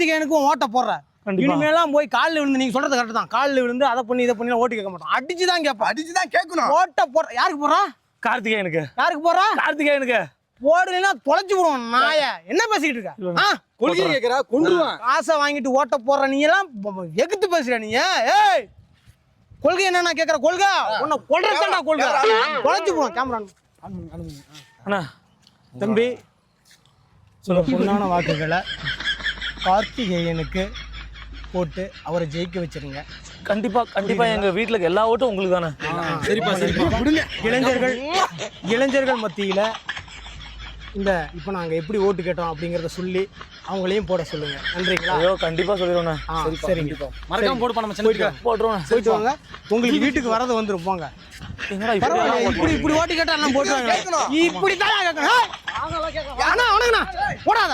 கார்த்திகேயனுக்கும் ஓட்ட போடுற. இனிமேலாம் போய் காலில் விழுந்து நீங்க சொல்றது கரெக்ட் தான். காலில் விழுந்து அதை பண்ணி இதை பண்ணி ஓட்டு கேட்க மாட்டோம். அடிச்சுதான் கேட்போம். அடிச்சுதான் கேட்கணும். ஓட்ட போடுற யாருக்கு போடுறா? கார்த்திகேயனுக்கு. யாருக்கு போடுறா? கார்த்திகேயனுக்கு. போடலைன்னா தொலைச்சு விடுவோம். நாய என்ன பேசிக்கிட்டு இருக்க? கொள்கை கேட்கறா கொண்டுருவான். காசை வாங்கிட்டு ஓட்ட போடுற நீ எல்லாம் எகுத்து பேசுற நீ. ஏய் கொள்கை என்ன கேட்கற? கொள்கை உன்னை கொல்றதா கொள்கை. தொலைச்சு போடுவோம். கேமரா அண்ணா தம்பி சொல்ல பொண்ணான வாக்குகளை கார்த்திகேயனுக்கு போட்டு அவரை ஜெயிக்க வச்சிருங்க. கண்டிப்பா கண்டிப்பா எங்க வீட்டுல எல்லா ஓட்டும் உங்களுக்கு தானே. சரிப்பா சரிப்பா விடுங்க. இளைஞர்கள் மத்தியில இந்த இப்போ நாங்க எப்படி ஓட்டு கேட்டோம் அப்படிங்கறத சொல்லி அவங்களையும் போட சொல்லுங்க. நன்றிங்களா? ஐயோ கண்டிப்பா சொல்லிடுவோம். சரிங்க மறக்காம போடு பண்ண மச்சான். போட்டுருவோம். போயிட்டு வாங்க. உங்களுக்கு வீட்டுக்கு வரது வந்துரும் போங்க. என்னடா இப்படி ஓட்டு கேட்டா எல்லாம் போட்டுவாங்க. இப்படி தான் கேட்கணும். ஆனா அவனுங்கண்ணா போடாத.